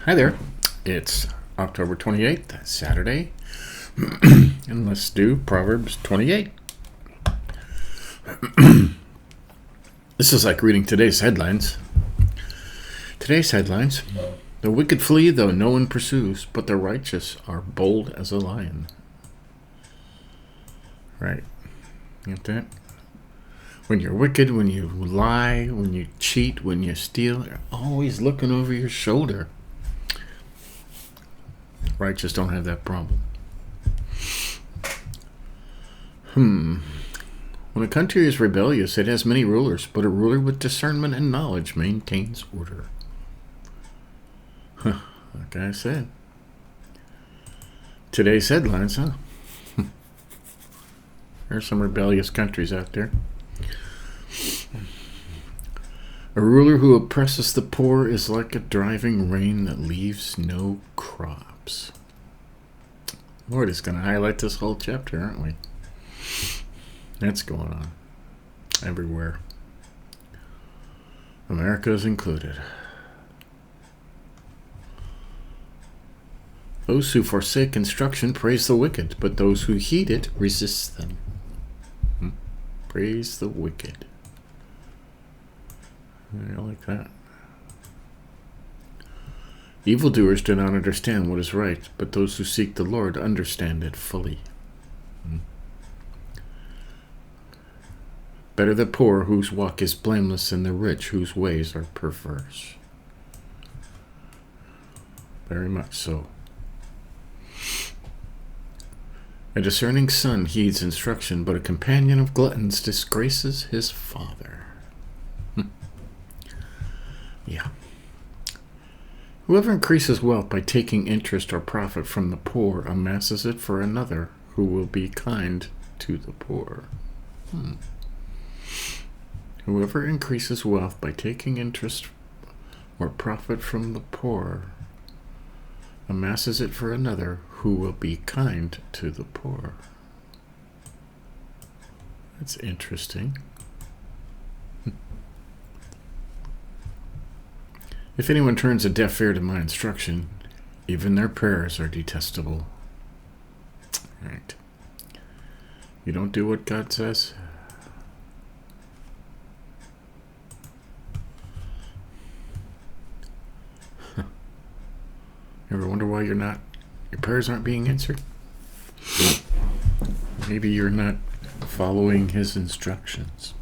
Hi there. It's October 28th, Saturday, and let's do Proverbs 28. This is like reading today's headlines. Today's headlines: the wicked flee though no one pursues, but the righteous are bold as a lion. Right. You get that? When you're wicked, when you lie, when you cheat, when you steal, you're always looking over your shoulder. Righteous don't have that problem. When a country is rebellious, it has many rulers, but a ruler with discernment and knowledge maintains order. Like I said. Today's headlines, huh? There's some rebellious countries out there. A ruler who oppresses the poor is like a driving rain that leaves no crops. Lord is going to highlight this whole chapter, aren't we? That's going on everywhere. America is included. Those who forsake instruction praise the wicked, but those who heed it resist them. Praise the wicked. I like that. Evildoers do not understand what is right, but those who seek the Lord understand it fully. Better the poor whose walk is blameless than the rich whose ways are perverse. Very much so. A discerning son heeds instruction, but a companion of gluttons disgraces his father. Yeah. Whoever increases wealth by taking interest or profit from the poor amasses it for another who will be kind to the poor. Whoever increases wealth by taking interest or profit from the poor amasses it for another who will be kind to the poor. That's interesting. If anyone turns a deaf ear to my instruction, even their prayers are detestable. Right. You don't do what God says? Ever wonder why your prayers aren't being answered? Maybe you're not following his instructions.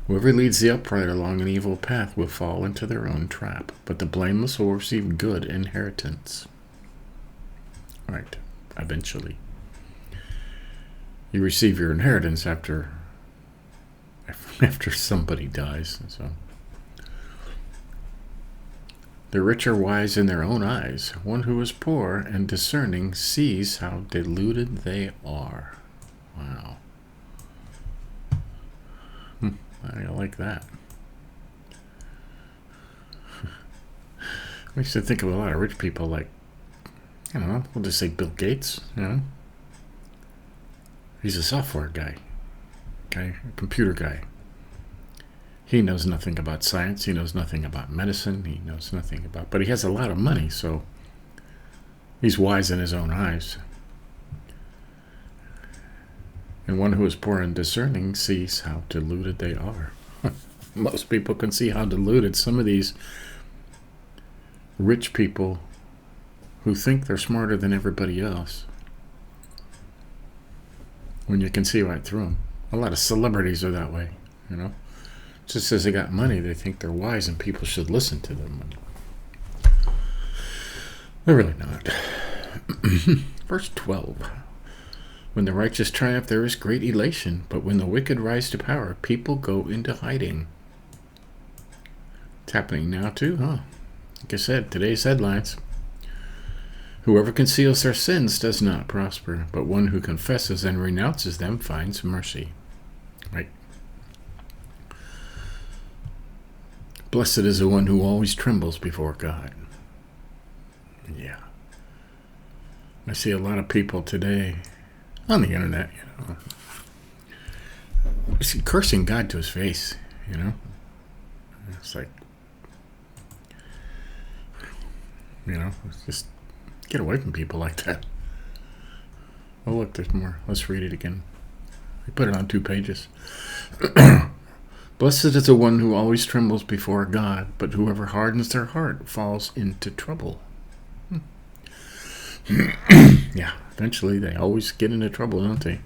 Whoever leads the upright along an evil path will fall into their own trap, but the blameless will receive good inheritance. Right, eventually. You receive your inheritance after somebody dies. So. The rich are wise in their own eyes. One who is poor and discerning sees how deluded they are. Wow. I like that. Makes me think of a lot of rich people like, I don't know, we'll just say Bill Gates, you know? He's a software guy, okay? A computer guy. He knows nothing about science. He knows nothing about medicine. He knows nothing about... But he has a lot of money, so he's wise in his own eyes. And one who is poor and discerning sees how deluded they are. Most people can see how deluded some of these rich people who think they're smarter than everybody else. When you can see right through them. A lot of celebrities are that way, you know. Just as they got money, they think they're wise and people should listen to them. They're really not. Verse 12. When the righteous triumph, there is great elation, but when the wicked rise to power, people go into hiding. It's happening now too, huh? Like I said, today's headlines. Whoever conceals their sins does not prosper, but one who confesses and renounces them finds mercy. Right? Blessed is the one who always trembles before God. Yeah. I see a lot of people today on the internet, you know, cursing God to his face, you know. It's like, Just get away from people like that. Oh, look, there's more. Let's read it again. We put it on 2 pages. Blessed is the one who always trembles before God, but whoever hardens their heart falls into trouble. Yeah, eventually they always get into trouble, don't they?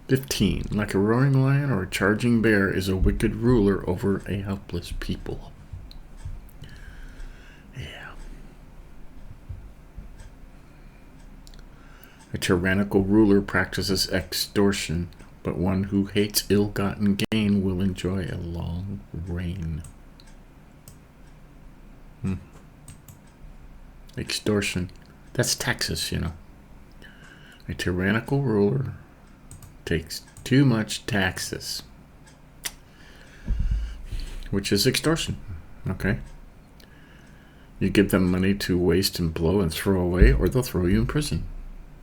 15. Like a roaring lion or a charging bear is a wicked ruler over a helpless people. Yeah. A tyrannical ruler practices extortion, but one who hates ill-gotten gain will enjoy a long reign. Extortion. That's taxes, A tyrannical ruler takes too much taxes, which is extortion. Okay. You give them money to waste and blow and throw away, or they'll throw you in prison.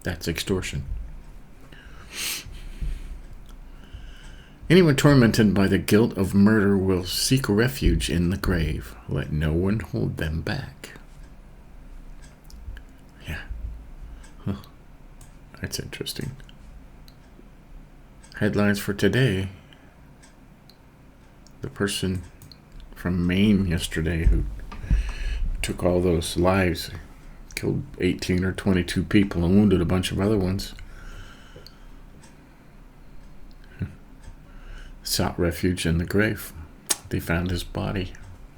That's extortion. Anyone tormented by the guilt of murder will seek refuge in the grave. Let no one hold them back. Yeah. Huh. That's interesting. Headlines for today. The person from Maine yesterday who took all those lives, killed 18 or 22 people and wounded a bunch of other ones, sought refuge in the grave. They found his body,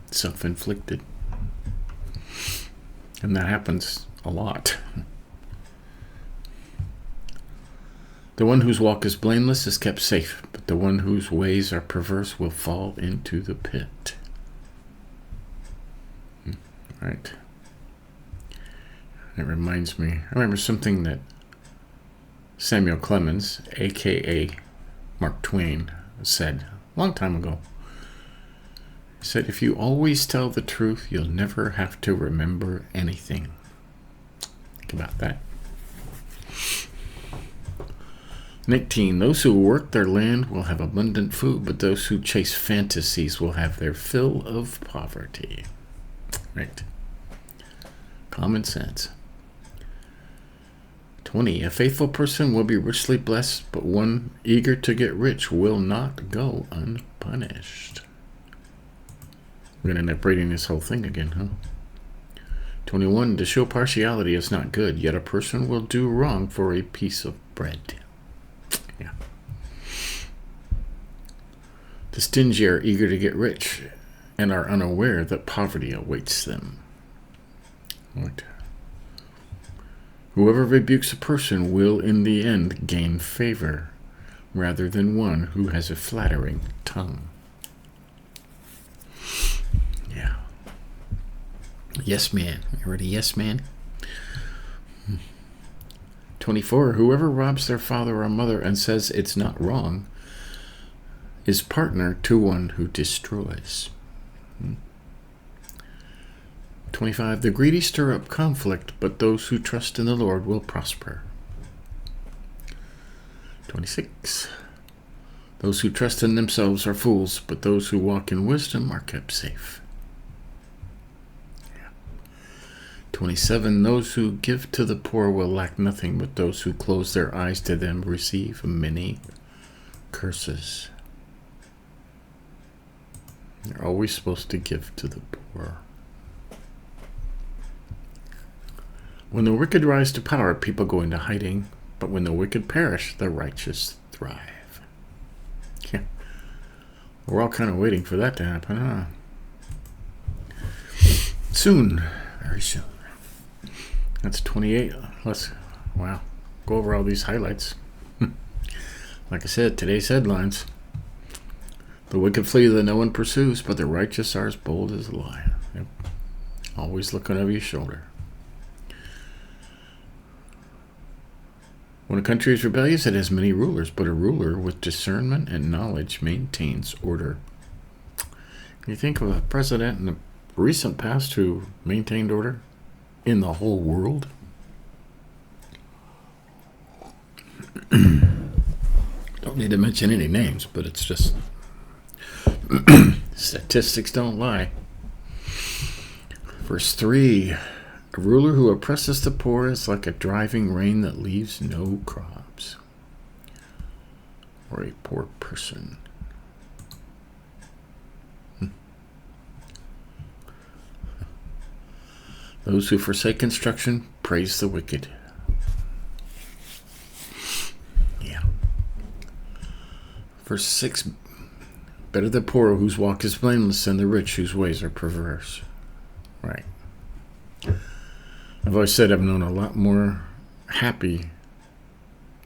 self-inflicted. And that happens a lot. The one whose walk is blameless is kept safe, but the one whose ways are perverse will fall into the pit. Right. It reminds me, I remember something that Samuel Clemens, a.k.a. Mark Twain, said a long time ago. He said, if you always tell the truth, you'll never have to remember anything. Think about that. 19. Those who work their land will have abundant food, but those who chase fantasies will have their fill of poverty. Right. Common sense. 20. A faithful person will be richly blessed, but one eager to get rich will not go unpunished. We're going to end up reading this whole thing again, huh? 21. To show partiality is not good, yet a person will do wrong for a piece of bread. Yeah. The stingy are eager to get rich and are unaware that poverty awaits them. Right. Whoever rebukes a person will in the end gain favor, rather than one who has a flattering tongue. Yeah. Yes, man. You ready? Yes, man. 24. Whoever robs their father or mother and says it's not wrong is partner to one who destroys. 25. The greedy stir up conflict, but those who trust in the Lord will prosper. 26. Those who trust in themselves are fools, but those who walk in wisdom are kept safe. 27. Those who give to the poor will lack nothing, but those who close their eyes to them receive many curses. You're always supposed to give to the poor. When the wicked rise to power, people go into hiding, but when the wicked perish, the righteous thrive. Yeah. We're all kind of waiting for that to happen, huh? Soon. Very soon. That's 28. Let's, wow, go over all these highlights. Like I said, today's headlines. The wicked flee that no one pursues, but the righteous are as bold as a lion. Yep. Always looking over your shoulder. When a country is rebellious, it has many rulers, but a ruler with discernment and knowledge maintains order. Can you think of a president in the recent past who maintained order in the whole world? Don't need to mention any names, but it's just statistics don't lie. Verse 3, a ruler who oppresses the poor is like a driving rain that leaves no crops. Or a poor person. Those who forsake instruction praise the wicked. Yeah. Verse 6, better the poor whose walk is blameless than the rich whose ways are perverse. Right. I've always said I've known a lot more happy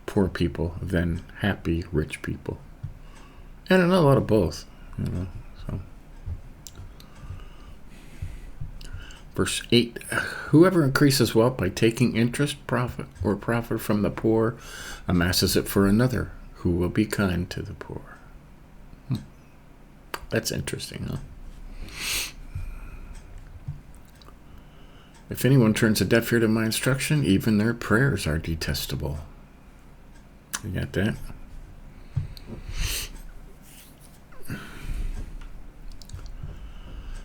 poor people than happy rich people. And I know a lot of both, so. Verse 8, whoever increases wealth by taking interest, profit from the poor amasses it for another who will be kind to the poor. That's interesting, huh? If anyone turns a deaf ear to my instruction, even their prayers are detestable. You got that?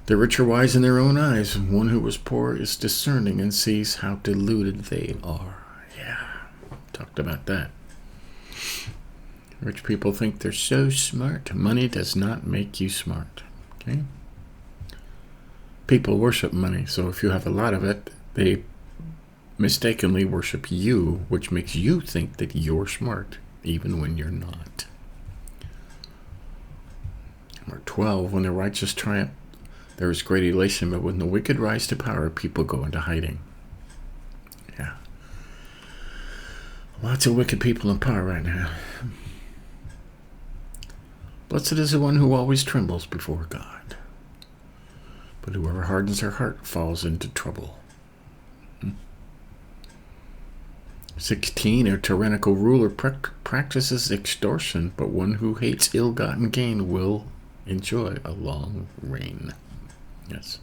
The rich are wise in their own eyes. One who was poor is discerning and sees how deluded they are. Yeah, talked about that. Rich people think they're so smart. Money does not make you smart. Okay? People worship money, so if you have a lot of it, they mistakenly worship you, which makes you think that you're smart, even when you're not. Number 12, when the righteous triumph, there is great elation, but when the wicked rise to power, people go into hiding. Yeah. Lots of wicked people in power right now. Blessed is the one who always trembles before God. But whoever hardens their heart falls into trouble. 16, a tyrannical ruler practices extortion, but one who hates ill-gotten gain will enjoy a long reign. Yes.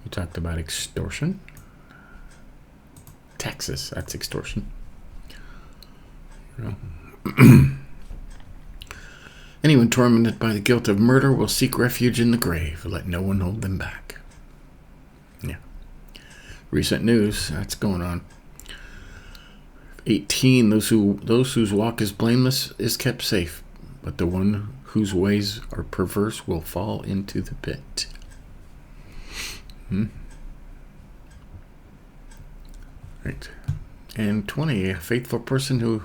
We talked about extortion. Taxes, that's extortion. Anyone tormented by the guilt of murder will seek refuge in the grave. Let no one hold them back. Yeah. Recent news, that's going on. 18, those whose walk is blameless is kept safe, but the one whose ways are perverse will fall into the pit. Right. And 20, a faithful person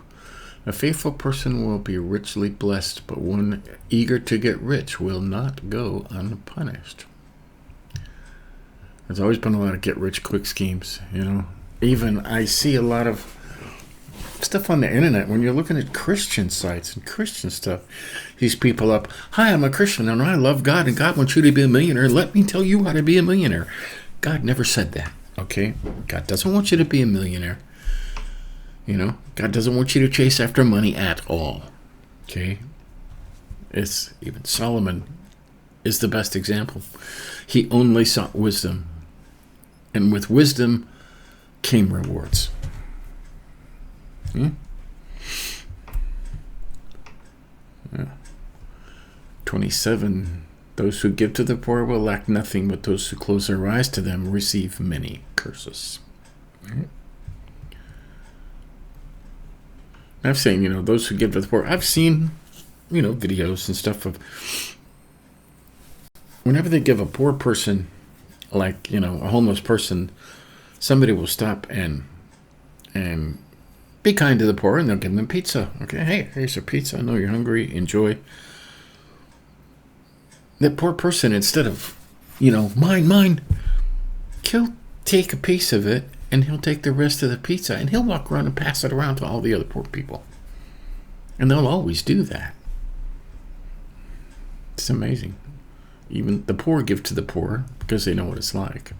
will be richly blessed, but one eager to get rich will not go unpunished. There's always been a lot of get-rich-quick schemes, Even I see a lot of stuff on the internet when you're looking at Christian sites and Christian stuff. These people up, hi, I'm a Christian and I love God and God wants you to be a millionaire. Let me tell you how to be a millionaire. God never said that, okay? God doesn't want you to be a millionaire. God doesn't want you to chase after money at all. Okay? It's even Solomon is the best example. He only sought wisdom. And with wisdom came rewards. 27. Those who give to the poor will lack nothing, but those who close their eyes to them receive many curses. Right? I've seen, those who give to the poor. I've seen, videos and stuff of whenever they give a poor person, like, a homeless person, somebody will stop and be kind to the poor, and they'll give them pizza. Okay, hey, here's your pizza. I know you're hungry. Enjoy. That poor person, instead of, mine, he'll take a piece of it, and he'll take the rest of the pizza, and he'll walk around and pass it around to all the other poor people. And they'll always do that. It's amazing. Even the poor give to the poor because they know what it's like.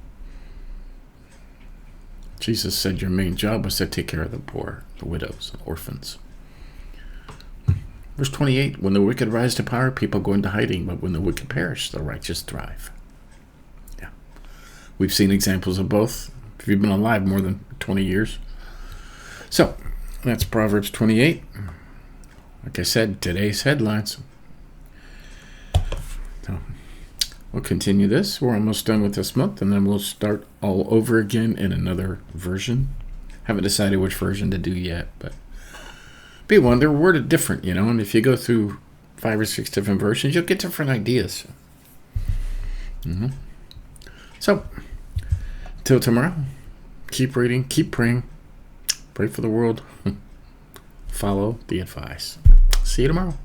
Jesus said your main job was to take care of the poor, the widows, and orphans. Verse 28, when the wicked rise to power, people go into hiding, but when the wicked perish, the righteous thrive. Yeah. We've seen examples of both. If you've been alive more than 20 years. So, that's Proverbs 28. Like I said, today's headlines. So, we'll continue this. We're almost done with this month, and then we'll start all over again in another version. Haven't decided which version to do yet, but be one. They're worded different, and if you go through 5 or 6 different versions, you'll get different ideas. So, till tomorrow, keep reading, keep praying, pray for the world, follow the advice. See you tomorrow.